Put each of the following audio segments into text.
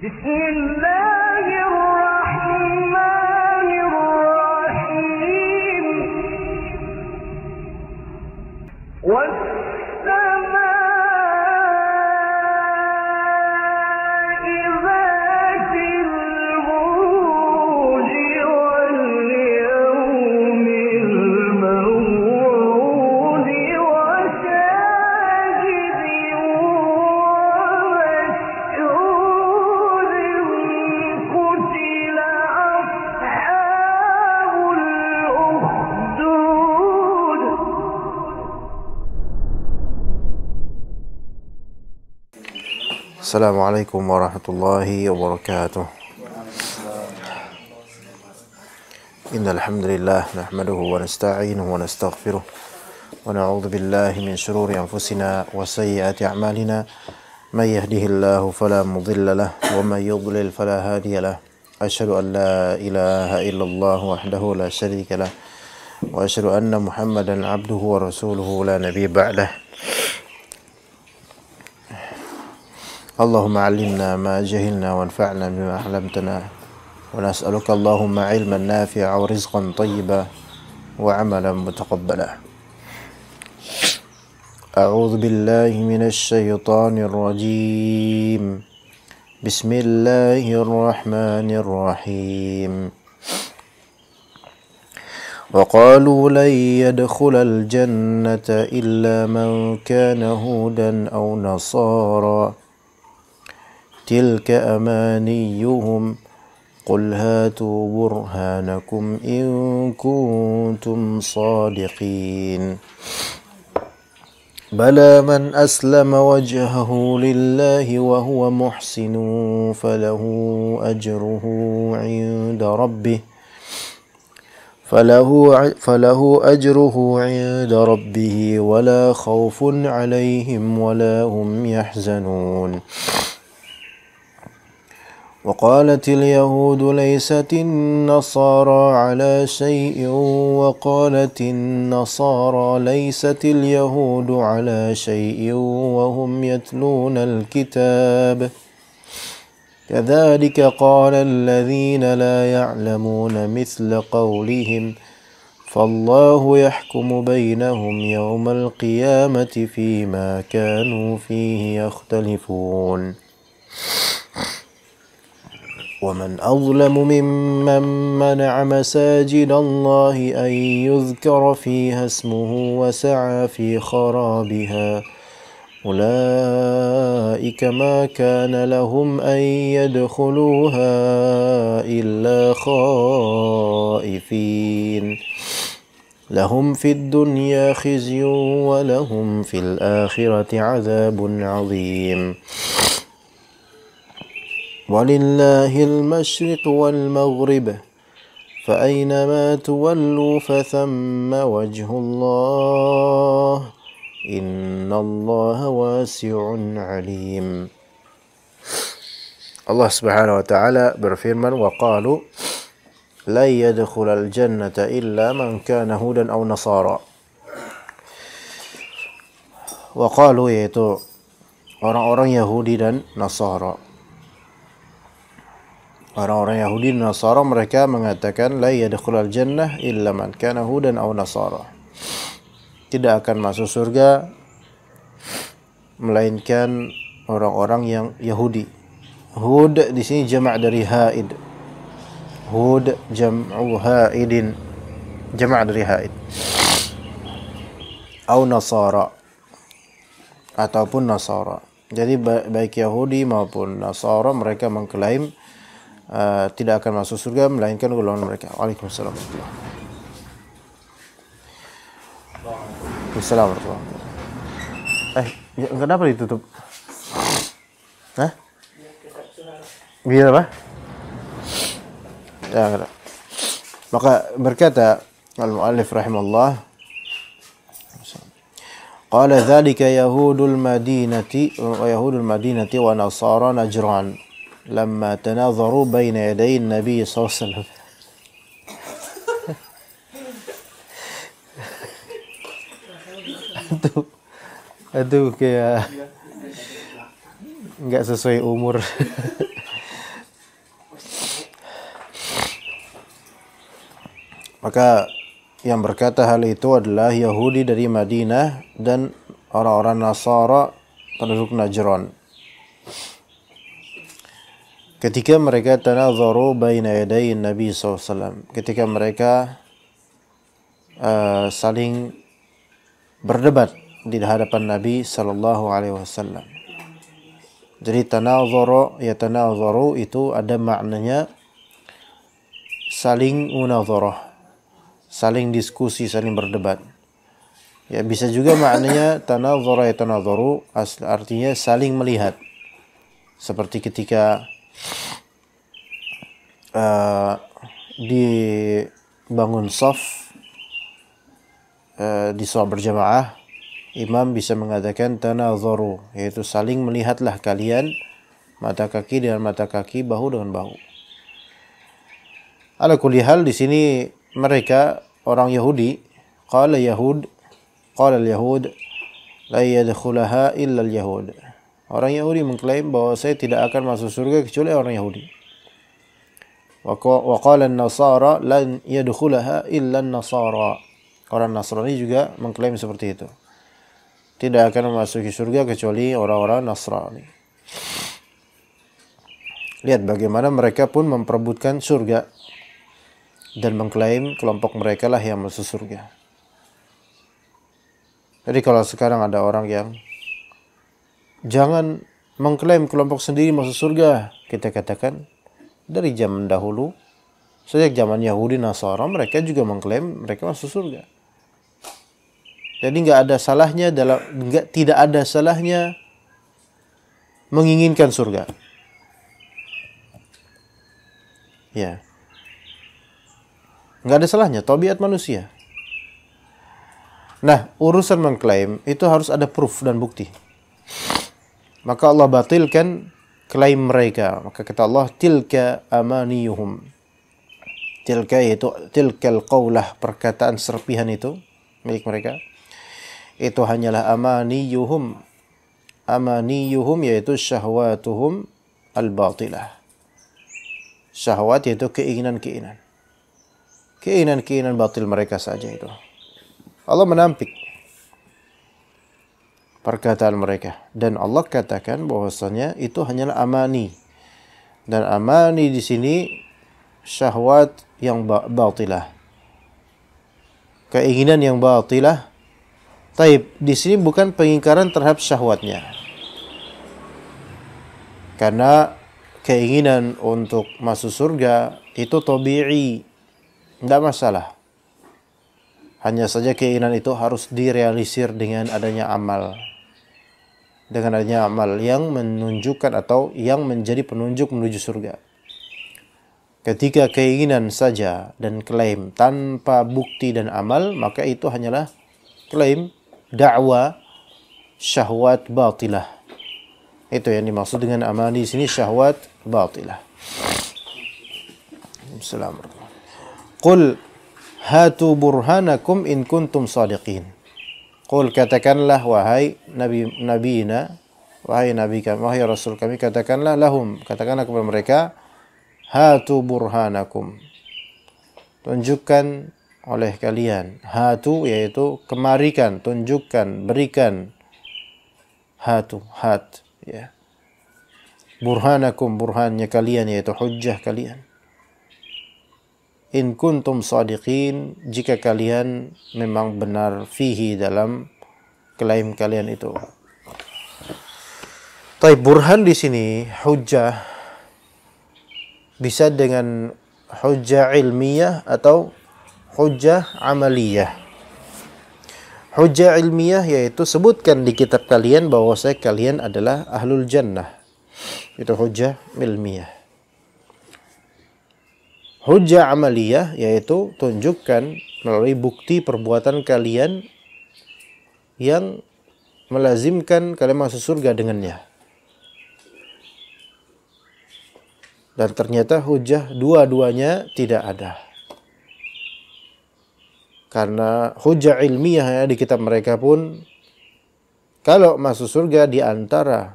بسم الله الرحمن الرحيم والسماء ذات البروج واليوم الموعود وشاهد ومشهود قتل أصحاب الأخدود. Assalamualaikum warahmatullahi wabarakatuh. Innal hamdalillah nahmaduhu wa nasta'inuhu wa nastaghfiruh wa na'udzu billahi min shururi anfusina wa sayyiati a'malina may yahdihillahu fala mudilla lahu wa may yudlil fala hadiya lahu. Asyhadu an la ilaha illallah wahdahu la syarika lahu wa asyhadu anna Muhammadan 'abduhu wa rasuluhu la nabiyya ba'dahu. اللهم علمنا ما جهلنا وانفعنا بما علمتنا ونسألك اللهم علما نافعا ورزقا طيبا وعملا متقبلا. أعوذ بالله من الشيطان الرجيم. بسم الله الرحمن الرحيم. وقالوا لن يدخل الجنة إلا من كان هودا أو نصارى تلك أمانيهم قل هاتوا برهانكم إن كنتم صادقين بلى من أسلم وجهه لله وهو محسن فله أجره عند ربه ولا خوف عليهم ولا هم يحزنون. وقالت اليهود ليست النصارى على شيء وقالت النصارى ليست اليهود على شيء وهم يتلون الكتاب كذلك قال الذين لا يعلمون مثل قولهم فالله يحكم بينهم يوم القيامة فيما كانوا فيه يختلفون. ومن أظلم ممن منع مساجد الله أن يذكر فيها اسمه وسعى في خرابها أولئك ما كان لهم أن يدخلوها إلا خائفين لهم في الدنيا خزي ولهم في الآخرة عذاب عظيم. ولله المشرق والمغرب فأينما تولوا فثم وجه الله إن الله واسع عليم. Allah Subhanahu wa taala berfirman wa qalu la yadkhulul jannata illa man kana hudan aw nasara. Wa qalu yaitu orang-orang Yahudi dan Nasara. Orang-orang Yahudi dan Nasara mereka mengatakan la yadkhulul jannah illa man kana hudan aw nasara. Tidak akan masuk surga melainkan orang-orang yang Yahudi. Hud di sini jamak dari haid. Hud jam'u haidin. Jamak dari haid. Aw nasara ataupun Nasara. Jadi baik Yahudi maupun Nasara mereka mengklaim tidak akan masuk surga melainkan golongan mereka. Waalaikumsalam. Waalaikumsalam. Kenapa ditutup? Hah? Biar apa? Ya, enggak. Maka berkata al-muallif rahimahullah, qala dzalika yahudul madinati wa nasara najran لما تناظروا بين يدي النبي صلى الله عليه وسلم. Aduh kayak nggak sesuai umur. Maka yang berkata hal itu adalah Yahudi dari Madinah dan orang-orang Nasara penduduk Najran. Ketika mereka tanadharu baina yaday Nabi SAW, ketika mereka saling berdebat di hadapan Nabi sallallahu alaihi wasallam. Jadi yatanadharu itu ada maknanya saling munadharah, saling diskusi, saling berdebat. Ya, bisa juga maknanya yatanadharu artinya saling melihat. Seperti ketika dibangun shaf di salat berjamaah, imam bisa mengatakan tanadharu, yaitu saling melihatlah kalian mata kaki dengan mata kaki, bahu dengan bahu. Ala kulli hal di sini mereka orang Yahudi, qala al-yahud la yadkhulaha illa al-yahud. Orang Yahudi mengklaim bahwa saya tidak akan masuk surga kecuali orang Yahudi. Wa qala an-nasara lan yadkhulaha illa an-nasara. Orang Nasrani juga mengklaim seperti itu. Tidak akan memasuki surga kecuali orang-orang Nasrani. Lihat bagaimana mereka pun memperebutkan surga dan mengklaim kelompok mereka lah yang masuk surga. Jadi kalau sekarang ada orang yang jangan mengklaim kelompok sendiri masuk surga, kita katakan dari zaman dahulu, sejak zaman Yahudi Nasara, mereka juga mengklaim mereka masuk surga. Jadi tidak ada salahnya menginginkan surga. Ya. Nggak ada salahnya, tabiat manusia. Nah, urusan mengklaim itu harus ada proof dan bukti. Maka Allah batilkan klaim mereka. Maka kata Allah, tilka amaniyuhum. Tilka yaitu tilkal qawlah, perkataan serpihan itu milik mereka. Itu hanyalah amaniyuhum. Amaniyuhum yaitu syahwatuhum al-batilah. Syahwat yaitu keinginan-keinginan. Keinginan-keinginan batil mereka saja itu. Allah menampik perkataan mereka. Dan Allah katakan bahwasanya itu hanyalah amani. Dan amani di sini syahwat yang batilah. Keinginan yang batilah. Taib, di sini bukan pengingkaran terhadap syahwatnya. Karena keinginan untuk masuk surga itu tabi'i, tidak masalah. Hanya saja keinginan itu harus direalisir dengan adanya amal. Dengan adanya amal yang menunjukkan atau yang menjadi penunjuk menuju surga. Ketika keinginan saja dan klaim tanpa bukti dan amal, maka itu hanyalah klaim da'wa syahwat batilah. Itu yang dimaksud dengan amani di sini, syahwat batilah. Assalamualaikum. Qul hatu burhanakum in kuntum sadiqin. Qul, katakanlah wahai nabiina, wahai nabi kami, wahai rasul kami, katakanlah lahum, katakanlah kepada mereka, hatu burhanakum. Tunjukkan oleh kalian. Hatu yaitu kemarikan, tunjukkan, berikan. Hatu, hat, ya. Burhanakum, burhannya kalian yaitu hujjah kalian. In kuntum sadiqin, jika kalian memang benar fihi dalam klaim kalian itu. Tapi burhan di sini hujjah bisa dengan hujjah ilmiah atau hujjah amaliyah. Hujjah ilmiah yaitu sebutkan di kitab kalian bahwa kalian adalah ahlul jannah. Itu hujjah ilmiah. Hujjah amaliyah yaitu tunjukkan melalui bukti perbuatan kalian yang melazimkan kalian masuk surga dengannya. Dan ternyata hujjah dua-duanya tidak ada. Karena hujjah ilmiah di kitab mereka pun, kalau masuk surga di antara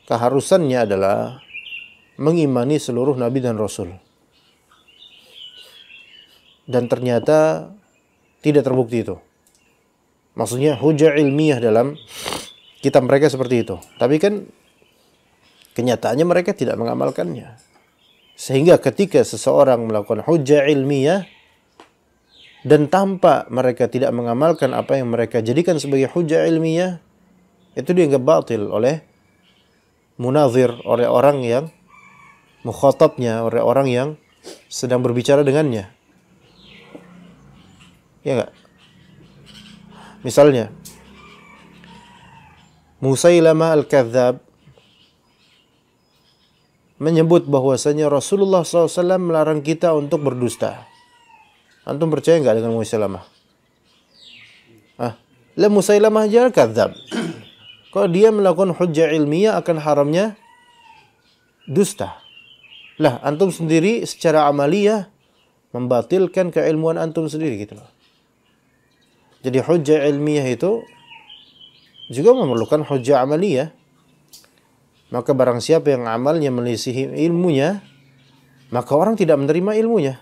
keharusannya adalah mengimani seluruh nabi dan rasul. dan ternyata tidak terbukti itu. Maksudnya hujah ilmiah dalam kitab mereka seperti itu. Tapi kan kenyataannya mereka tidak mengamalkannya. Sehingga ketika seseorang melakukan hujah ilmiah dan tanpa mereka tidak mengamalkan apa yang mereka jadikan sebagai hujah ilmiah, itu dianggap batil oleh munazir, oleh orang yang mukhatabnya, oleh orang yang sedang berbicara dengannya. Ya enggak? Misalnya Musailamah al-Kadzab menyebut bahwasanya Rasulullah SAW melarang kita untuk berdusta. Antum percaya enggak dengan Musailamah? Lah Musailamah aja al-Kadzab. Kalau dia melakukan hujjah ilmiah akan haramnya dusta. Lah antum sendiri secara amaliyah membatilkan keilmuan antum sendiri gitu loh. Jadi hujjah ilmiah itu juga memerlukan hujjah amaliyah. Maka barang siapa yang amalnya melisihi ilmunya, maka orang tidak menerima ilmunya.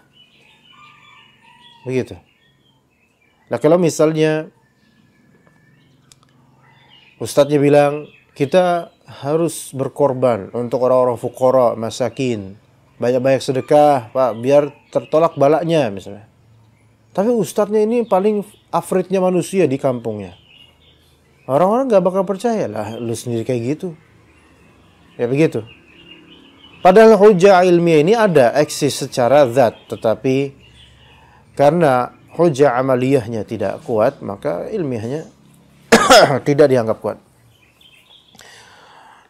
Begitu. Nah kalau misalnya ustadznya bilang kita harus berkorban untuk orang-orang fuqara, masakin, banyak-banyak sedekah, Pak, biar tertolak balaknya misalnya. Tapi ustadznya ini paling afritnya manusia di kampungnya. Orang-orang gak bakal percaya lah, lu sendiri kayak gitu. Ya begitu. Padahal hujah ilmiah ini ada, eksis secara zat, tetapi karena hujah amaliyahnya tidak kuat, maka ilmiahnya tidak dianggap kuat.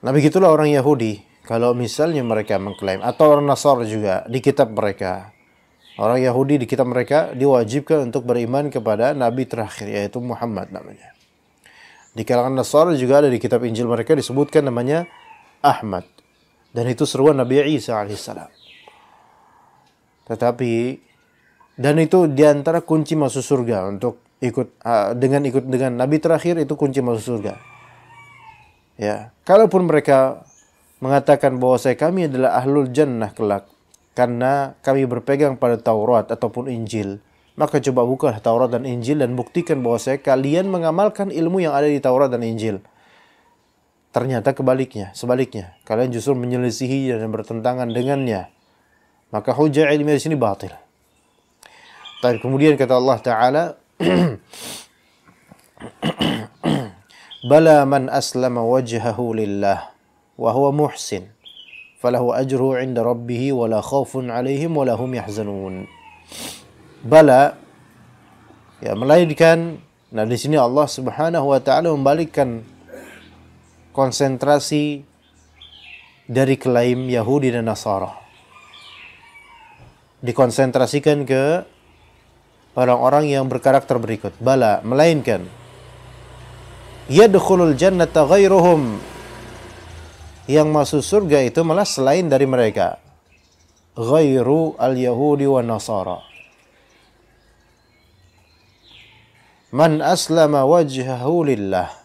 Nah begitulah orang Yahudi. Kalau misalnya mereka mengklaim, atau orang Nasara juga di kitab mereka, orang Yahudi di kitab mereka diwajibkan untuk beriman kepada Nabi terakhir, yaitu Muhammad namanya. Di kalangan Nasara juga ada di kitab Injil mereka disebutkan namanya Ahmad. Dan itu seruan Nabi Isa alaihissalam. Tetapi, dan itu diantara kunci masuk surga untuk ikut dengan Nabi terakhir, itu kunci masuk surga. Ya, kalaupun mereka mengatakan bahwa kami adalah ahlul jannah kelak karena kami berpegang pada Taurat ataupun Injil, maka coba buka Taurat dan Injil dan buktikan bahwa kalian mengamalkan ilmu yang ada di Taurat dan Injil. Ternyata sebaliknya, kalian justru menyelisihi dan bertentangan dengannya. Maka hujah ilmiah di sini batil. Tapi kemudian kata Allah Ta'ala, Bala man aslama wajhahu lillah wa huwa muhsin falahu ajruhu 'inda rabbih wa la khaufun 'alaihim wa la hum yahzanun. Bala, ya melainkan, nah di sini Allah Subhanahu wa taala membalikkan konsentrasi dari klaim Yahudi dan Nasara. Dikonsentrasikan ke orang-orang yang berkarakter berikut. Bala, melainkan yadkhulul jannata ghairuhum, yang masuk surga itu malah selain dari mereka. Ghairu al-Yahudi wa Nasara. Man aslama wajhahu lillah.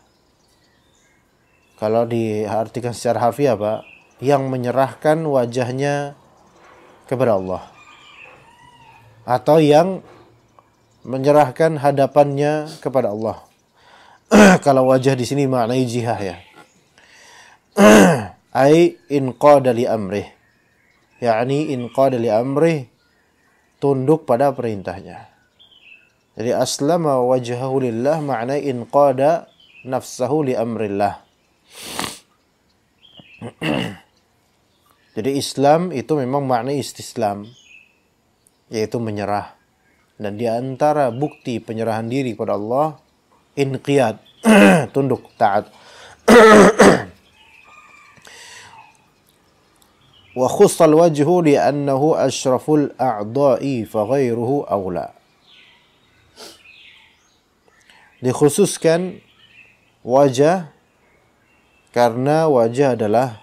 Kalau diartikan secara harfiah, Pak, yang menyerahkan wajahnya kepada Allah. Atau yang menyerahkan hadapannya kepada Allah. Kalau wajah di sini maknai jihah ya. Ai inqada li amrih. yakni inqada li amrih, tunduk pada perintahnya. Jadi aslama wajhahu lillah makna inqada nafsahu li amrillah. Jadi Islam itu memang makna istislam, yaitu menyerah. Dan di antara bukti penyerahan diri kepada Allah, inqiyad, tunduk, taat. Wa khussal wajhu li'annahu asyraful a'dha'i fa ghairuhu awla. Dikhususkan wajah karena wajah adalah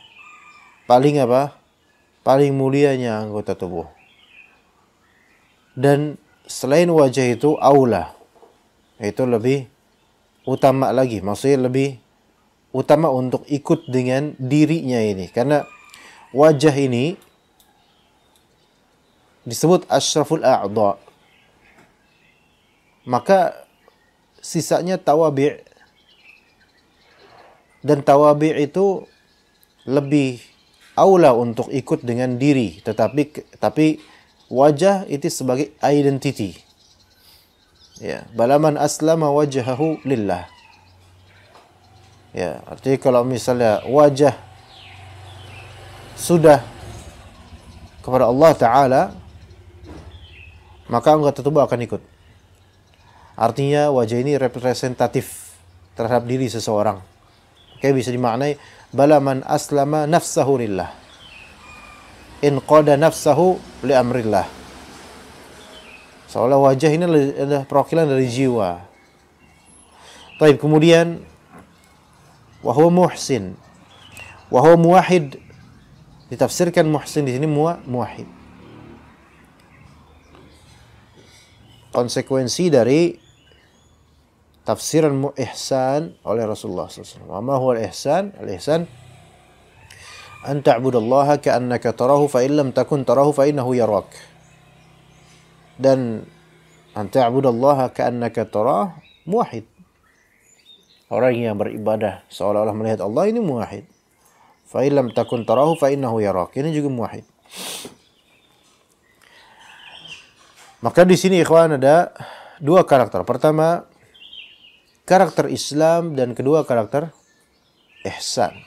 paling apa? Paling mulianya anggota tubuh. Dan selain wajah itu aula, itu lebih utama lagi, maksudnya lebih utama untuk ikut dengan dirinya ini, karena wajah ini disebut asyraful a'dha, maka sisanya tawabi'. Dan tawabi' itu lebih aula untuk ikut dengan diri, tapi wajah itu sebagai identity. Ya, balaman aslama wajhahu lillah. Ya, artinya kalau misalnya wajah sudah kepada Allah Ta'ala, maka anggota tubuh akan ikut. Artinya wajah ini representatif terhadap diri seseorang. Kayak bisa dimaknai balaman aslama nafsahu lillah, in qada nafsahu li amrillah. Seolah wajah ini adalah perwakilan dari jiwa. Baik, kemudian wa huwa muhsin, wa huwa muwahhid. Ditafsirkan muhsin di sini muwahhid. Konsekuensi dari tafsiran ihsan oleh Rasulullah SAW. Wa ma huwa al-ihsan? Al-ihsan an ta'budallaha ka'annaka tarahu fa in lam takun tarahu fa innahu yarak. Dan an ta'budallaha ka'annaka tarahu muwahhid. Orang yang beribadah seolah-olah melihat Allah ini muwahhid. Fa in lam takun tarahu fa innahu yarak. Ini juga muwahhid. Maka di sini ikhwan ada dua karakter. Pertama, karakter Islam, dan kedua karakter ihsan.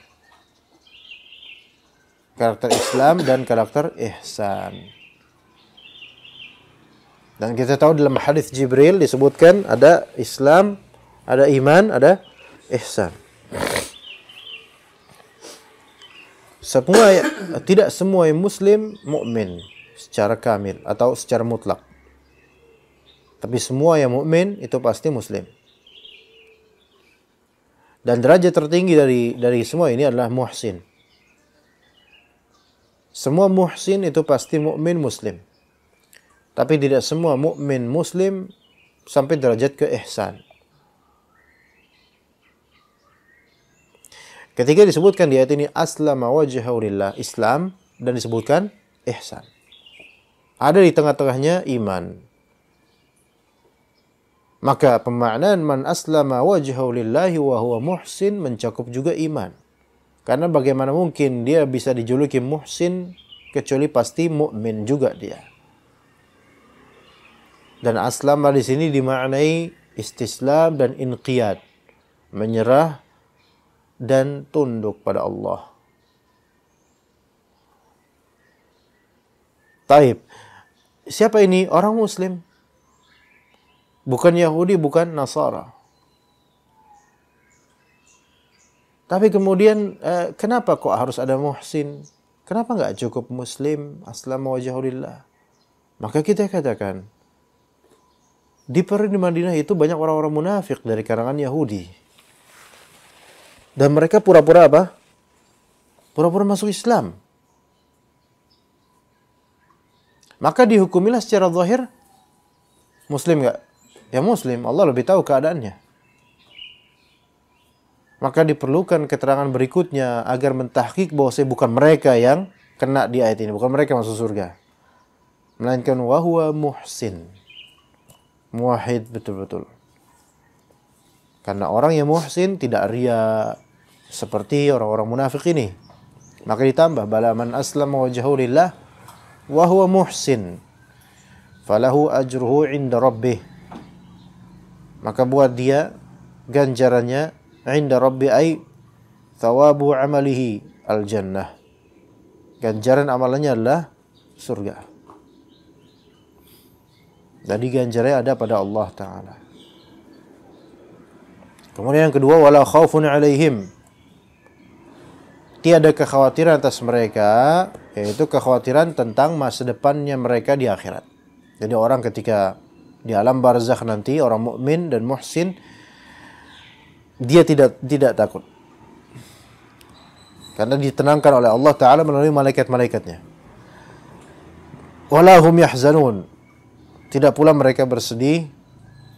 Karakter Islam dan karakter ihsan. Dan kita tahu dalam hadis Jibril disebutkan ada Islam, ada iman, ada ihsan. Tidak semua yang muslim mukmin secara kamil atau secara mutlak. Tapi semua yang mukmin itu pasti muslim. Dan derajat tertinggi dari semua ini adalah muhsin. Semua muhsin itu pasti mukmin muslim. Tapi tidak semua mukmin muslim sampai derajat ke ihsan. Ketika disebutkan di ayat ini aslama wajhahu lillah, Islam, dan disebutkan ihsan. Ada di tengah-tengahnya iman. Maka pemaknaan man aslama wajhahu lillahi wa huwa muhsin mencakup juga iman. Karena bagaimana mungkin dia bisa dijuluki muhsin kecuali pasti mukmin juga dia. Dan aslama di sini dimaknai istislam dan inqiyad, menyerah dan tunduk pada Allah. Taib. Siapa ini? Orang muslim. Bukan Yahudi, bukan Nasara. Tapi kemudian kenapa kok harus ada muhsin? Kenapa nggak cukup muslim, aslama wajhahu lillah? Maka kita katakan, di Madinah itu banyak orang-orang munafik dari kalangan Yahudi. Dan mereka pura-pura apa? Pura-pura masuk Islam. Maka dihukumilah secara zahir muslim nggak? Ya muslim, Allah lebih tahu keadaannya. Maka diperlukan keterangan berikutnya agar mentahqiq bahwa bukan mereka yang kena di ayat ini, bukan mereka masuk surga, melainkan wahwa muhsin, muwahhid betul-betul. Karena orang yang muhsin tidak ria seperti orang-orang munafik ini. Maka ditambah bala man aslama wajhahu lillah wa huwa muhsin falahu ajruhu 'inda rabbih. Maka buat dia ganjarannya 'inda rabbi ay thawabu 'amalihi al-jannah. Ganjaran amalannya adalah surga. Jadi ganjarannya ada pada Allah Ta'ala. Kemudian yang kedua, wala khaufun 'alaihim. Tiada kekhawatiran atas mereka, yaitu kekhawatiran tentang masa depannya mereka di akhirat. Jadi orang ketika di alam barzakh nanti, orang mukmin dan muhsin, dia tidak takut. Karena ditenangkan oleh Allah Ta'ala melalui malaikat-malaikatnya. Wala hum yahzanun. Tidak pula mereka bersedih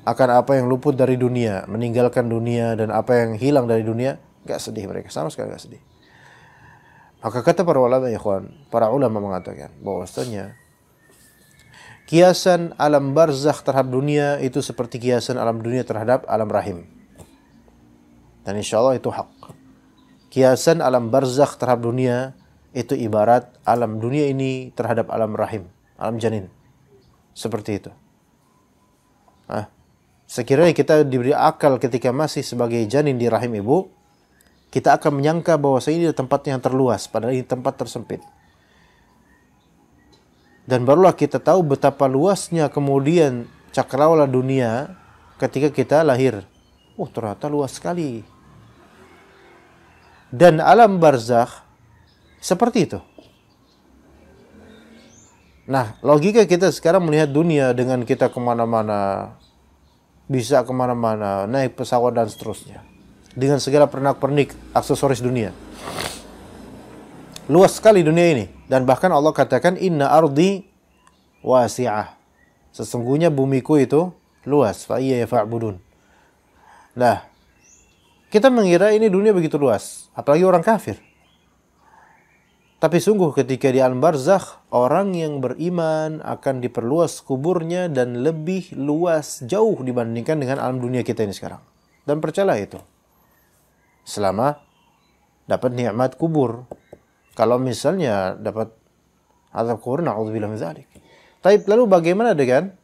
akan apa yang luput dari dunia, meninggalkan dunia, dan apa yang hilang dari dunia. Gak sedih mereka, sama sekali gak sedih. Maka kata para ulama, ikhwan, para ulama mengatakan bahwasanya kiasan alam barzakh terhadap dunia itu seperti kiasan alam dunia terhadap alam rahim. Dan insya Allah itu hak. Kiasan alam barzakh terhadap dunia itu ibarat alam dunia ini terhadap alam rahim, alam janin. Seperti itu. Sekiranya kita diberi akal ketika masih sebagai janin di rahim ibu, kita akan menyangka bahwa ini tempat yang terluas, padahal ini tempat tersempit. Dan barulah kita tahu betapa luasnya kemudian cakrawala dunia ketika kita lahir. Ternyata luas sekali. Dan alam barzakh seperti itu. Nah, logika kita sekarang melihat dunia dengan kita kemana-mana, bisa kemana-mana, naik pesawat dan seterusnya. Dengan segala pernak-pernik aksesoris dunia. Luas sekali dunia ini. Dan bahkan Allah katakan, Inna ardi wasi'ah. Sesungguhnya bumiku itu luas. Fa'iyya yafa'budun. Nah, kita mengira ini dunia begitu luas. Apalagi orang kafir. Tapi sungguh ketika di alam barzakh, orang yang beriman akan diperluas kuburnya dan lebih luas jauh dibandingkan dengan alam dunia kita ini sekarang. Dan percayalah itu. Selama dapat nikmat kubur. Kalau misalnya dapat azab kubur, na'udzubillah min dzalik. Tapi lalu bagaimana dengan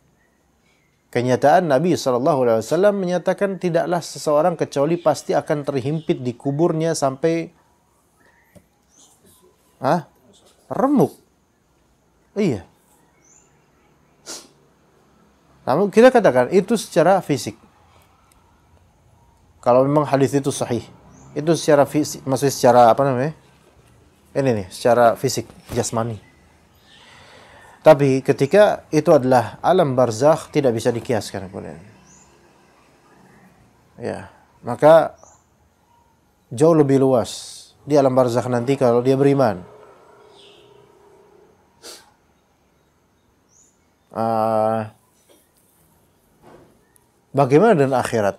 kenyataan Nabi SAW menyatakan tidaklah seseorang kecuali pasti akan terhimpit di kuburnya sampai remuk. Iya. Namun kita katakan itu secara fisik. Kalau memang hadis itu sahih, itu secara fisik, maksudnya secara apa namanya? Ini nih, secara fisik, jasmani. Tapi ketika itu adalah alam barzakh tidak bisa dikiaskan kemudian. Ya, maka jauh lebih luas di alam barzakh nanti kalau dia beriman. Bagaimana dengan akhirat?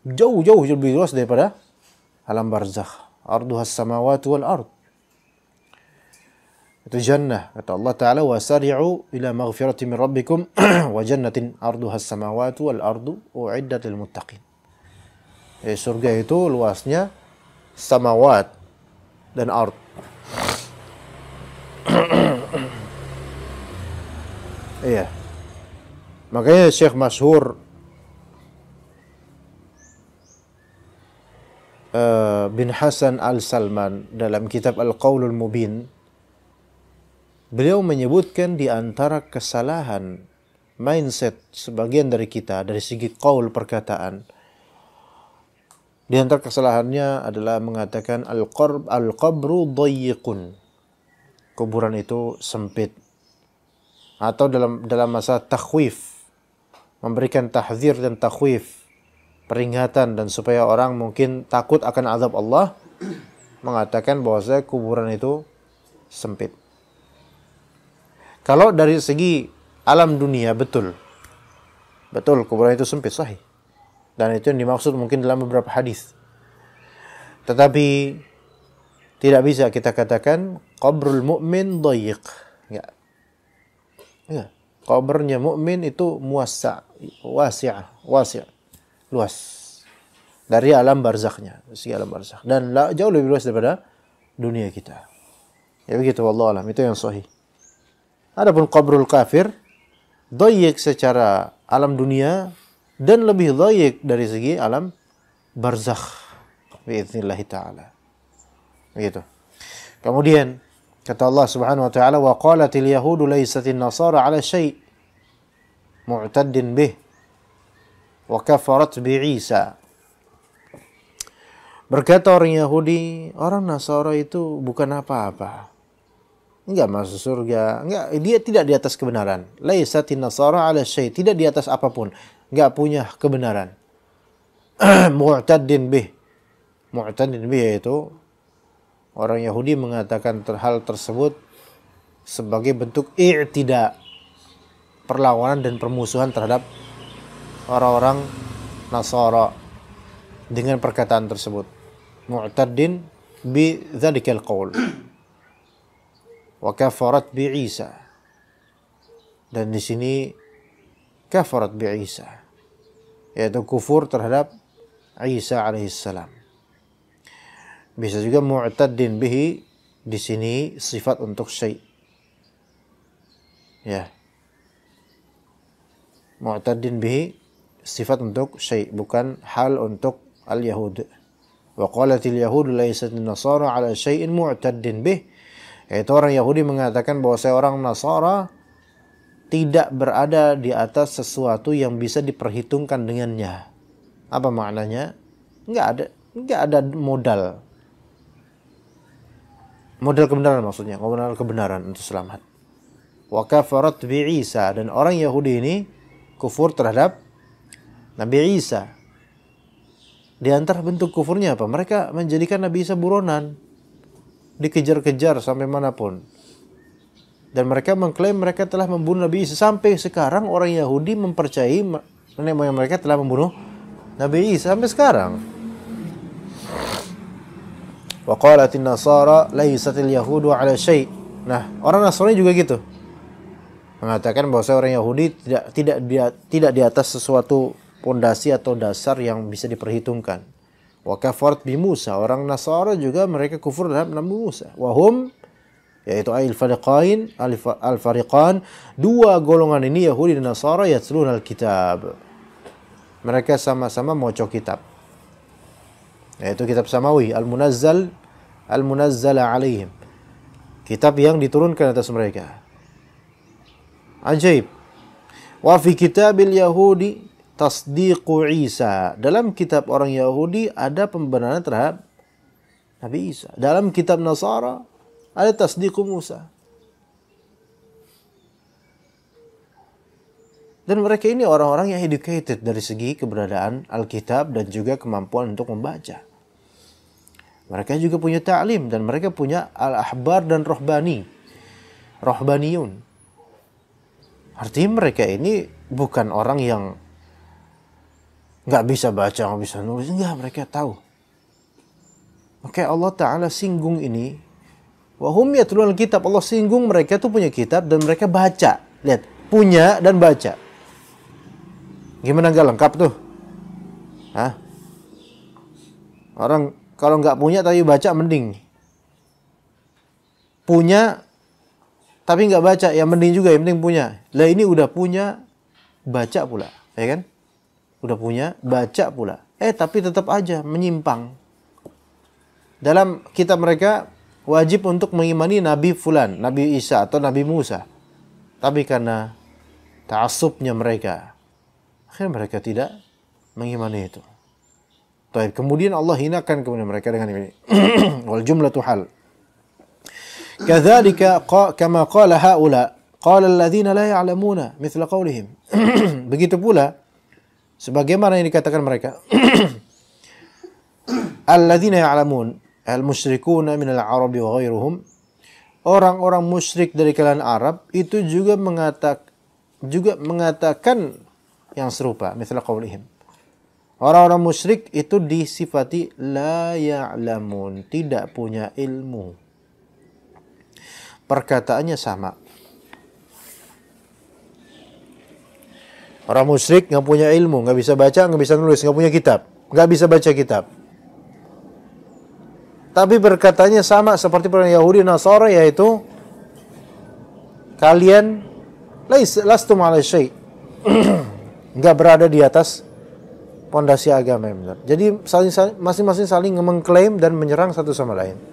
Jauh-jauh lebih luas daripada alam barzakh. Arduhas samawati wal ard. Itu jannah. Kata Allah Ta'ala, wasari'u ila maghfirati min rabbikum wa jannatin arduhas samawati wal ardu u'iddat lil muttaqin. Surga itu luasnya samawat dan ard. Iya. Makanya Syekh masyhur bin Hasan Al-Salman dalam kitab Al-Qaulul Mubin, beliau menyebutkan di antara kesalahan mindset sebagian dari kita dari segi qaul perkataan, di antara kesalahannya adalah mengatakan al-qabru dayyiqun. Kuburan itu sempit. Atau dalam masa takhwif, memberikan tahzir dan takhwif, peringatan dan supaya orang mungkin takut akan azab Allah, mengatakan bahwa kuburan itu sempit. Kalau dari segi alam dunia betul kuburan itu sempit, sahih. Dan itu yang dimaksud mungkin dalam beberapa hadis. Tetapi tidak bisa kita katakan qabrul mu'min dayyiq. Ya. Kuburnya mukmin itu wasi', luas. Dari alam barzakhnya, segi alam barzakh. Dan jauh lebih luas daripada dunia kita. Ya begitu, wallahu alam, itu yang sahih. Adapun qabrul kafir dayyiq secara alam dunia dan lebih dayyiq dari segi alam barzakh biiznillah taala. Begitu. Kemudian kata Allah Subhanahu wa taala, wa qalatil yahudu laysatin nasara ala syai' mu'taddin bih wa kafarat bi Isa. Berkata orang Yahudi, orang Nasara itu bukan apa-apa. Enggak masuk surga, dia tidak di atas kebenaran. Laysatin nasara ala syai', tidak di atas apapun, enggak punya kebenaran. Mu'taddin bih. Mu'taddin bih yaitu orang Yahudi mengatakan hal tersebut sebagai bentuk i'tida, perlawanan dan permusuhan terhadap orang-orang Nasara dengan perkataan tersebut. Mu'taddin bi dzalikal qaul wa kafarat bi Isa. Dan di sini kafarat bi Isa, yaitu kufur terhadap Isa alaihissalam. Bisa juga mu'taddin bihi, di sini sifat untuk syai'. Ya. Mu'taddin bihi sifat untuk syai', bukan hal untuk al-yahud. Wa qalatil yahud laysat an-nasara ala syai'in mu'taddin bih. Yaitu orang Yahudi mengatakan bahwa orang Nasara tidak berada di atas sesuatu yang bisa diperhitungkan dengannya. Apa maknanya? Enggak ada modal kebenaran, maksudnya modal kebenaran untuk selamat. Wa kafarat bi Isa, dan orang Yahudi ini kufur terhadap Nabi Isa. Di antara bentuk kufurnya apa? Mereka menjadikan Nabi Isa buronan, dikejar-kejar sampai manapun. Dan mereka mengklaim mereka telah membunuh Nabi Isa. Sampai sekarang orang Yahudi mempercayai nenek moyang mereka telah membunuh Nabi Isa sampai sekarang. Wa qalatin nasara laysatil yahudu ala syai'. Nah, orang Nasrani juga gitu. Mengatakan bahwa orang Yahudi tidak di atas sesuatu pondasi atau dasar yang bisa diperhitungkan. Wa kafarat bi Musa, orang Nasara juga mereka kufur terhadap Nabi Musa. Wa hum, yaitu al-fariqan, dua golongan ini Yahudi dan Nasara, yatluna al-kitab. Mereka sama-sama membaca kitab. Yaitu kitab samawi, al-munazzala alaihim. Kitab yang diturunkan atas mereka. Ajaib. Wa fi kitabil Yahudi tasdiqu Isa. Dalam kitab orang Yahudi ada pembenaran terhadap Nabi Isa. Dalam kitab Nasara ada tasdiqu Musa. Dan mereka ini orang-orang yang educated dari segi keberadaan Alkitab dan juga kemampuan untuk membaca. Mereka juga punya ta'lim dan mereka punya al-ahbar dan rohbaniyun. Artinya mereka ini bukan orang yang nggak bisa baca, nggak bisa nulis. Enggak, mereka tahu. Maka Allah Ta'ala singgung ini. Wahum yatlunal kitab. Allah singgung mereka tuh punya kitab dan mereka baca. Lihat, punya dan baca. Gimana nggak lengkap tuh? Hah? Orang kalau nggak punya tapi baca mending. Punya tapi nggak baca, ya mending juga, yang penting punya. Lah ini udah punya, baca pula, ya kan? Udah punya, baca pula. Tapi tetap aja menyimpang. Dalam kitab mereka wajib untuk mengimani Nabi Fulan, Nabi Isa atau Nabi Musa. Tapi karena ta'assubnya mereka, akhirnya mereka tidak mengimani itu. Baik, kemudian Allah hinakan kemudian mereka dengan ini. Wal jumlatu hal. Kadzalika kama qala haula qala alladziina la ya'lamuuna mithla qaulihim. Begitu pula sebagaimana yang dikatakan mereka. Alladziina ya'lamun al-musyrikuuna min al-'arab wa ghairuhum. Orang-orang musyrik dari kalangan Arab itu juga mengatakan yang serupa, mithla qaulihim. Orang-orang musyrik itu disifati la ya'lamun, tidak punya ilmu. Perkataannya sama. Orang musyrik nggak punya ilmu, nggak bisa baca, nggak bisa nulis, nggak punya kitab, nggak bisa baca kitab. Tapi perkataannya sama seperti orang Yahudi Nasara, yaitu kalian lastum ala syai', nggak berada di atas pondasi agama yang benar. Jadi masing-masing saling mengklaim dan menyerang satu sama lain.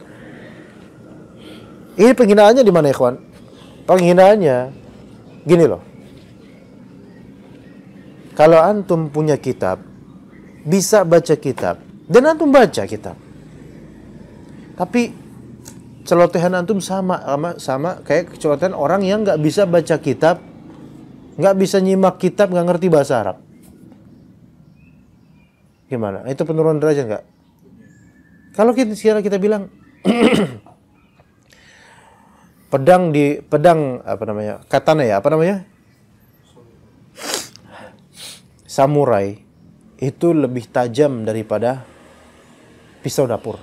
Ini penghinaannya di mana, ikhwan? Penghinaannya gini loh. Kalau antum punya kitab, bisa baca kitab, dan antum baca kitab. Tapi celotehan antum sama kayak celotehan orang yang nggak bisa baca kitab, nggak bisa nyimak kitab, nggak ngerti bahasa Arab. Gimana? Itu penurunan derajat nggak? Kalau kita bilang pedang katana ya, samurai itu lebih tajam daripada pisau dapur.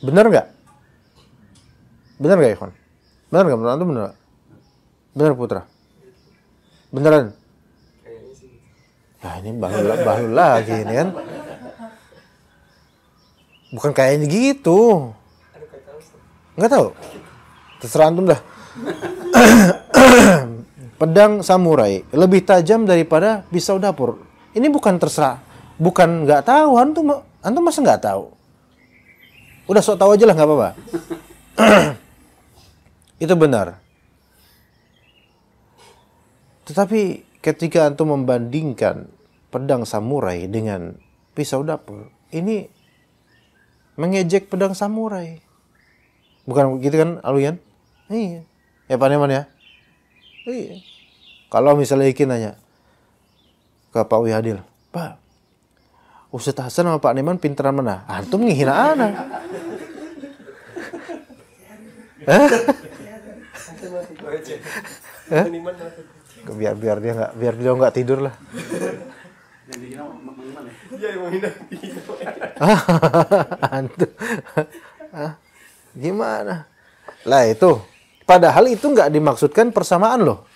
Benar nggak? Benar nggak, Ikhwan? Benar nggak? Menurut antum benar? Benar, Putra? Beneran? Nah ini bahlul lagi ini kan. Bukan kayaknya gitu. Nggak tahu. Terserah antum dah. Pedang samurai lebih tajam daripada pisau dapur. Ini bukan terserah. Bukan nggak tahu. Antum masa nggak tahu? Udah sok tahu aja lah, nggak apa-apa. Itu benar. Tetapi ketika antum membandingkan pedang samurai dengan pisau dapur, ini mengejek pedang samurai. Bukan gitu kan, Aluyan? Iya. Ya Pak Neman ya? Iya. Kalau misalnya Ikin nanya ke Pak Wihadil, Pak, Ustadz Hasan sama Pak Neman pinteran mana? Antum ngehina anak. Biar dia nggak tidur lah. Antum. Gimana? Lah itu. Padahal itu nggak dimaksudkan persamaan loh.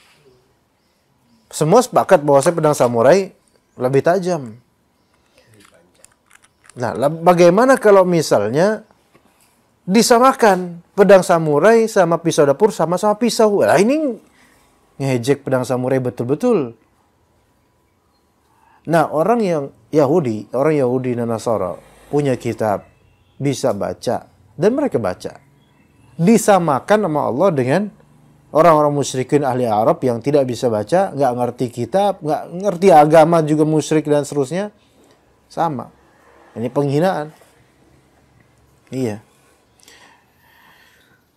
Semua sepakat bahwa pedang samurai lebih tajam. Nah, bagaimana kalau misalnya disamakan pedang samurai sama pisau dapur sama-sama pisau? Nah, ini ngejek pedang samurai betul-betul. Nah, orang Yahudi dan Nasara punya kitab, bisa baca, dan mereka baca. Disamakan sama Allah dengan orang-orang musyrikin ahli Arab yang tidak bisa baca, nggak ngerti kitab, nggak ngerti agama juga musyrik dan seterusnya. Sama. Ini penghinaan. Iya.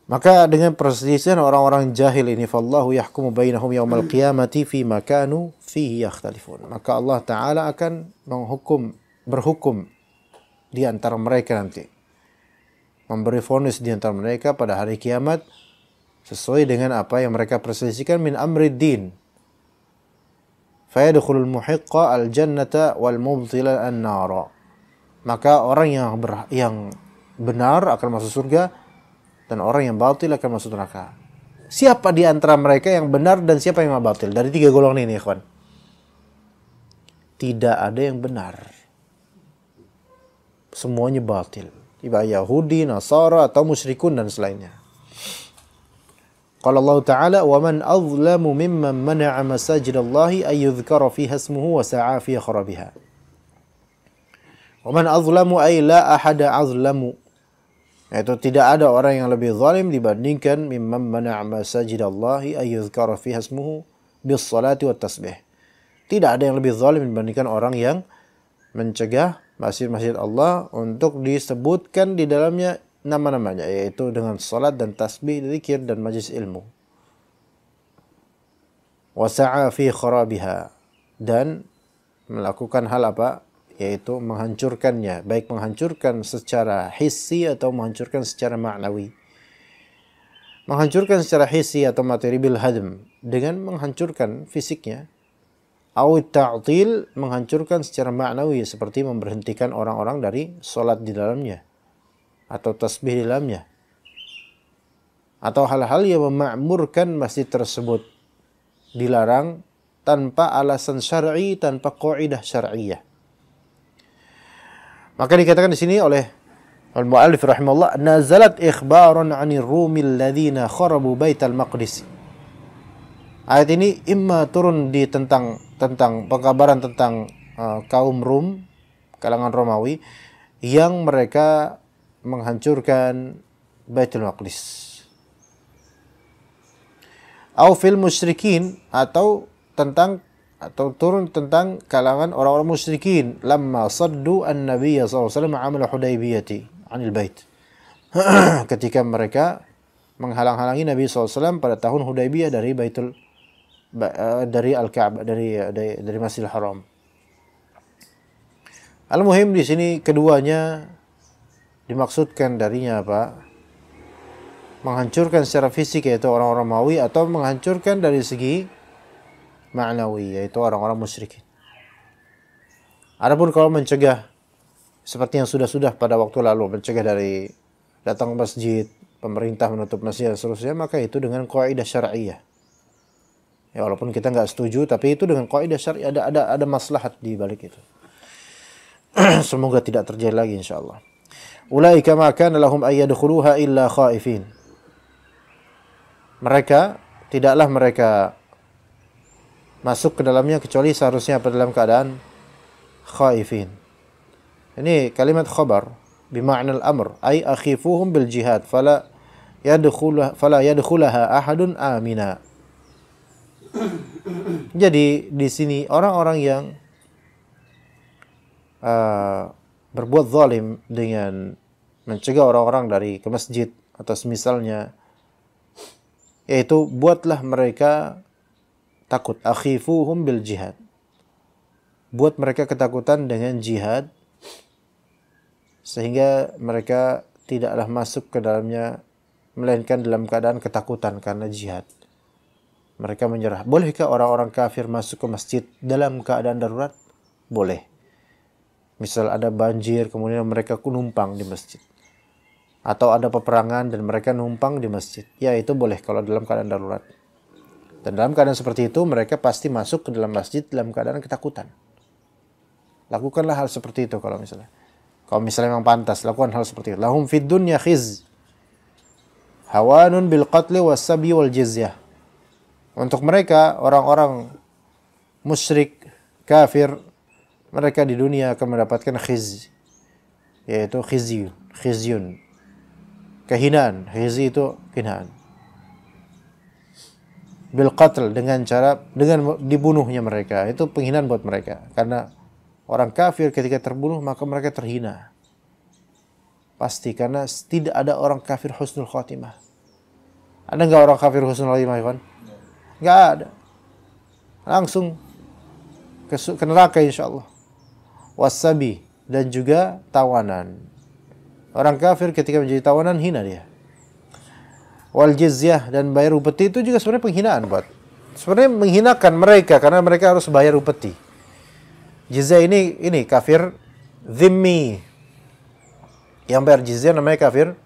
Maka dengan perselisihan orang-orang jahil ini, fallahu yahkumu bainahum yaumal qiyamati fi ma kanu fihi yakhtalifun. Maka Allah Ta'ala akan berhukum di antara mereka nanti. Memberi vonis di antara mereka pada hari kiamat sesuai dengan apa yang mereka perselisihkan min amrid din. Fayadkhulul muhiqqa al-jannata wal mubtila an-nara. Maka orang yang benar akan masuk surga dan orang yang batil akan masuk neraka. Siapa di antara mereka yang benar dan siapa yang batil? Dari 3 golongan ini, ikhwan. Tidak ada yang benar. Semuanya batil. Ibarat Yahudi, Nasara atau musyrikun dan selainnya. Qala Allah Ta'ala, "Wa man azlamu mimman mana'a masajidallahi ay yudhkara fiha ismuhu wa sa'a fi kharabiha." Wa man azlamu ay la ahada azlamu. Yaitu tidak ada orang yang lebih zalim dibandingkan mimman mana'a masajidallahi ay yudhkara fiha ismuhu bis salati wat tasbih. Tidak ada yang lebih zalim dibandingkan orang yang mencegah masjid-masjid Allah untuk disebutkan di dalamnya nama-namanya, yaitu dengan salat dan tasbih, zikir dan majlis ilmu. Wasa'a fi kharabiha, dan melakukan hal apa? Yaitu menghancurkannya, baik menghancurkan secara hissi atau menghancurkan secara ma'nawi. Menghancurkan secara hissi atau materi bil hadm, dengan menghancurkan fisiknya. Awit ta'til, menghancurkan secara ma'nawi, seperti memberhentikan orang-orang dari salat di dalamnya atau tasbih di dalamnya, atau hal-hal yang memakmurkan masjid tersebut, dilarang tanpa alasan syar'i, tanpa qaidah syar'iyah. Maka dikatakan di sini oleh al-mu'allif rahimahullah, nazalat ikhbaran 'anir rumil ladzina kharabu baital maqdis. Ayat ini imma turun di tentang pengkabaran tentang kaum Rum, kalangan Romawi, yang mereka menghancurkan Baitul Maqdis. Au fil musyrikin, atau turun tentang kalangan orang-orang musyrikin, lamma saddu an-nabiy sallallahu alaihi wasallam amal Hudaybiyah 'anil bait. Ketika mereka menghalang-halangi Nabi SAW pada tahun Hudaybiyah dari Al-Ka'bah, dari Masjidil Haram. Al-muhim di sini keduanya dimaksudkan darinya apa? Menghancurkan secara fisik, yaitu orang-orang Romawi, atau menghancurkan dari segi ma'nawi, yaitu orang-orang musyrikin. Adapun kalau mencegah, seperti yang sudah pada waktu lalu, mencegah dari datang ke masjid, pemerintah menutup masjid dan seterusnya, maka itu dengan kaidah syar'iyyah. Ya, walaupun kita nggak setuju, tapi itu dengan kaidah syar'i ada maslahat di balik itu. Semoga tidak terjadi lagi insyaallah. Ulaika ma kana lahum ay yadkhuluha illa khaifin. Mereka tidaklah mereka masuk ke dalamnya kecuali seharusnya dalam keadaan khaifin. Ini kalimat khabar bima'na al-amr, ay akhifuhum bil jihad fala yadkhulaha ahadun amina. Jadi di sini orang-orang yang berbuat zalim dengan mencegah orang-orang dari ke masjid atau semisalnya, yaitu buatlah mereka takut, akhifuhum bil jihad. Buat mereka ketakutan dengan jihad sehingga mereka tidaklah masuk ke dalamnya melainkan dalam keadaan ketakutan karena jihad. Mereka menyerah. Bolehkah orang-orang kafir masuk ke masjid dalam keadaan darurat? Boleh. Misal ada banjir, kemudian mereka numpang di masjid. Atau ada peperangan dan mereka numpang di masjid. Ya, itu boleh kalau dalam keadaan darurat. Dan dalam keadaan seperti itu, mereka pasti masuk ke dalam masjid dalam keadaan ketakutan. Lakukanlah hal seperti itu kalau misalnya. Kalau misalnya memang pantas, lakukan hal seperti itu. Lahum fid dunya khiz. Hawanun bil qatli was sabi wal jizyah. Untuk mereka, orang-orang musyrik, kafir, mereka di dunia akan mendapatkan khiz, yaitu khizyun, kehinaan. Khizy itu kehinaan. Bil qatl, dengan dibunuhnya mereka, itu penghinaan buat mereka. Karena orang kafir ketika terbunuh maka mereka terhina. Pasti, karena tidak ada orang kafir husnul khotimah. Ada nggak orang kafir husnul khotimah, kawan? Nggak ada. Langsung ke neraka insyaallah. Wasabi, dan juga tawanan. Orang kafir ketika menjadi tawanan hina dia. Wal jizyah, dan bayar upeti itu juga sebenarnya penghinaan sebenarnya menghinakan mereka karena mereka harus bayar upeti. Jizyah ini kafir zimmi. Yang bayar jizyah namanya kafir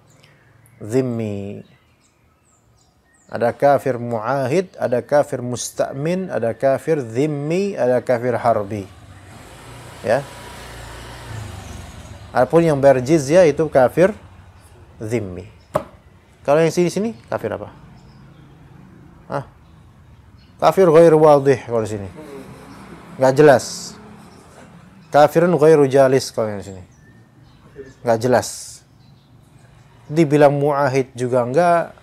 zimmi. Ada kafir muahid, ada kafir musta'min, ada kafir zimmi, ada kafir harbi. Ya. Adapun yang bayar jizyah itu kafir zimmi. Kalau yang sini kafir apa? Kafir ghairu wadih kalau sini. Enggak jelas. Kafirun ghairu jalis kalau yang sini. Enggak jelas. Dibilang muahid juga enggak.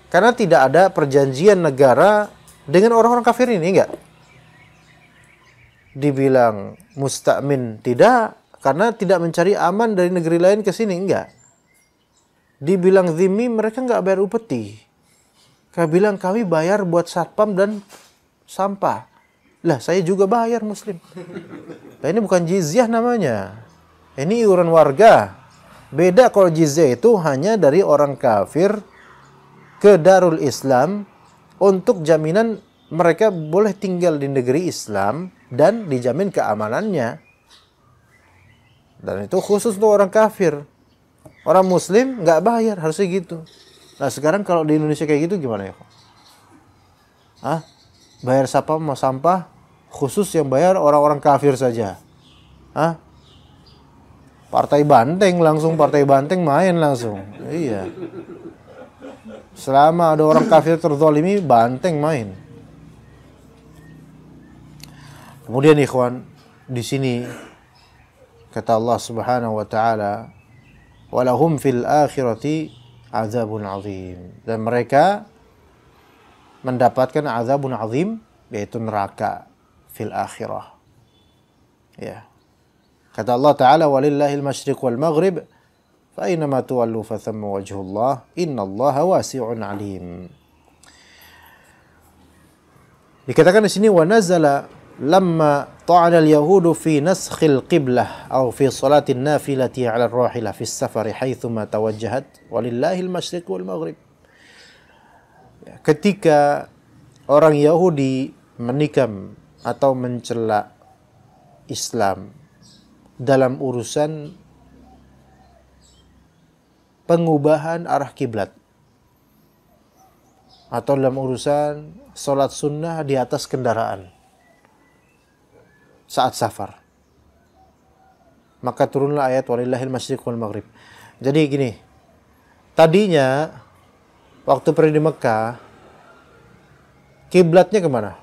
Karena tidak ada perjanjian negara dengan orang-orang kafir ini, enggak. Dibilang musta'min tidak, karena tidak mencari aman dari negeri lain ke sini, enggak. Dibilang zimmi, mereka enggak bayar upeti. Kau bilang kami bayar buat satpam dan sampah. Lah, saya juga bayar muslim. Nah, ini bukan jizyah namanya. Ini iuran warga. Beda kalau jizyah itu hanya dari orang kafir ke Darul Islam untuk jaminan mereka boleh tinggal di negeri Islam dan dijamin keamanannya. Dan itu khusus untuk orang kafir. Orang muslim nggak bayar, harusnya gitu. Nah sekarang kalau di Indonesia kayak gitu gimana ya? Bayar sampah khusus yang bayar orang-orang kafir saja. Partai banteng main langsung. Iya. Selama ada orang kafir terzalimi, banteng main. Kemudian ikhwan, di sini kata Allah Subhanahu wa taala, "Walahum fil akhirati azabun azim." Dan mereka mendapatkan azabun azim, yaitu neraka fil akhirah. Ya. Kata Allah taala, "Walillahil masyriq wal maghrib." Fa'inama tuwallu fathamma wajhullah innallaha wasi'un alim. Dikatakan di sini wa nazala lamma ta'ala al-yahudu fi naskhil qiblah atau fi salatin nafilati 'ala ar-rahilah fi as-safari haitsuma tawajjahat walillahil masyriq wal maghrib. Ketika orang Yahudi menikam atau mencela Islam dalam urusan pengubahan arah kiblat. atau dalam urusan sholat sunnah di atas kendaraan saat safar. Maka turunlah ayat walillahil masyriq wal maghrib. Jadi gini, tadinya waktu periode di Mekah, kiblatnya kemana?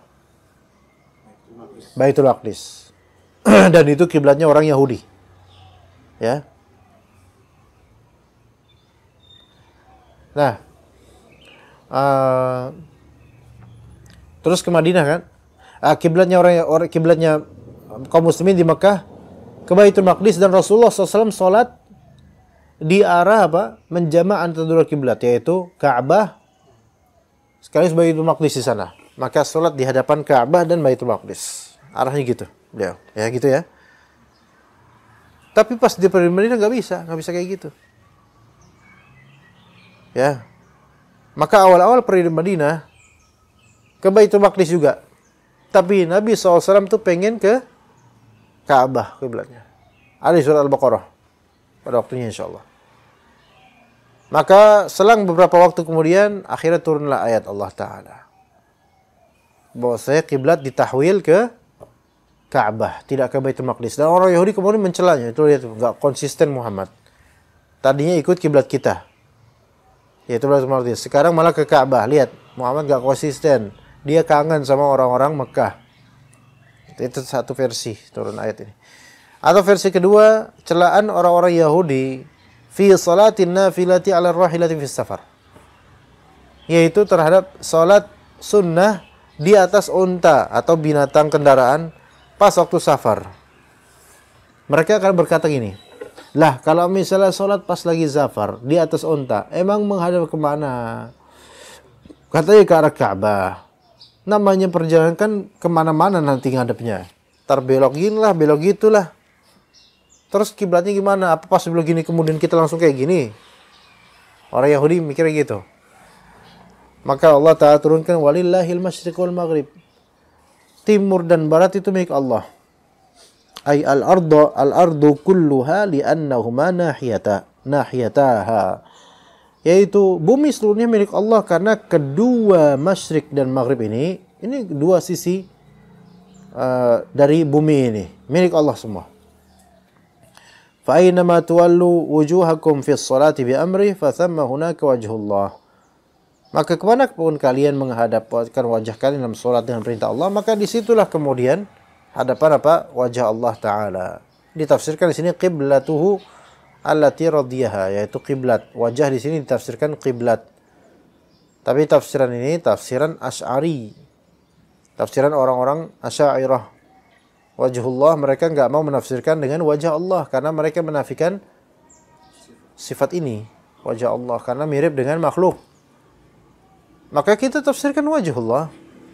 Baitul Maqdis. Dan itu kiblatnya orang Yahudi. Ya. Nah, terus ke Madinah kan? Kiblatnya kiblatnya kaum muslimin di Mekah ke Baitul Maqdis, dan Rasulullah SAW sholat di arah apa? Menjama' antara dua kiblat, yaitu Ka'bah sekaligus Baitul Maqdis di sana. Maka sholat di hadapan Ka'bah dan Baitul Maqdis. Arahnya gitu. Ya gitu ya. Tapi pas di Madinah nggak bisa kayak gitu. Ya. Maka awal-awal periode Madinah ke Baitul Maqdis juga. Tapi Nabi SAW tuh pengen ke Ka'bah kiblatnya. Ada di surah Al-Baqarah pada waktunya insyaallah. Maka selang beberapa waktu kemudian akhirnya turunlah ayat Allah Ta'ala bahwa saya kiblat ditahwil ke Ka'bah, tidak ke Baitul Maqdis. Dan orang Yahudi kemudian mencelanya. Itu lihat, enggak konsisten Muhammad. Tadinya ikut kiblat kita, yaitu Baitul Maqdis. Sekarang malah ke Ka'bah. Lihat, Muhammad enggak konsisten. Dia kangen sama orang-orang Mekah. Itu satu versi turun ayat ini. Atau versi kedua, celaan orang-orang Yahudi fi salatin nafilati 'ala rahilati fi safar. Yaitu terhadap salat sunnah di atas unta atau binatang kendaraan pas waktu safar. Mereka akan berkata gini, lah kalau misalnya sholat pas lagi safar di atas unta, emang menghadap kemana? Katanya ke arah Ka'bah. Namanya perjalanan kan kemana-mana nanti ngadepnya. Ntar belok gini lah, belok gitulah. Terus kiblatnya gimana? Apa pas belok gini kemudian kita langsung kayak gini? Orang Yahudi mikirnya gitu. Maka Allah Ta'ala turunkan walillahil masyriq wal maghrib. Timur dan barat itu milik Allah. Ay al-ardu kulluha li'annahuma nahiyataha. Yaitu bumi seluruhnya milik Allah karena kedua masyrik dan maghrib ini dua sisi dari bumi ini milik Allah semua. Fa aynama tuwallu wujuhakum fis salati bi amri fa thamma hunaka wajhullah. Maka kemana pun kalian menghadapkan wajah kalian dalam sholat dengan perintah Allah, maka disitulah kemudian hadapan apa? Wajah Allah Ta'ala. Ditafsirkan di sini qiblatuhu allati radiyaha, yaitu qiblat. Wajah di sini ditafsirkan qiblat. Tapi tafsiran ini tafsiran Asy'ari. Tafsiran orang-orang Asy'ariyah. Wajhullah, mereka enggak mau menafsirkan dengan wajah Allah karena mereka menafikan sifat ini, wajah Allah, karena mirip dengan makhluk. Maka kita tafsirkan wajhullah.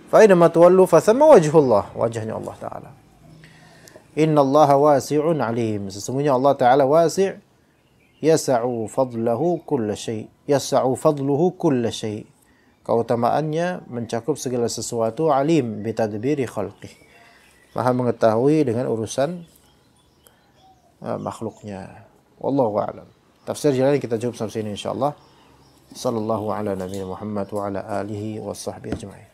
Fa aina ma tuwallu fa thamma wajhullah, wajahnya Allah Ta'ala. Innallaha wasi'un alim. Sesungguhnya Allah Ta'ala wasi', yas'u fadluhu kulla syai'. Yas'u fadluhu kulla syai'. Keutamaannya mencakup segala sesuatu, alim bitadbiri khalqih. Maha mengetahui dengan urusan makhluknya. Wallahu a'lam. Tafsir jalan kita jawab sampai sini insyaallah. Sallallahu ala nabiyina Muhammad wa ala alihi wa sahbihi ajma'in.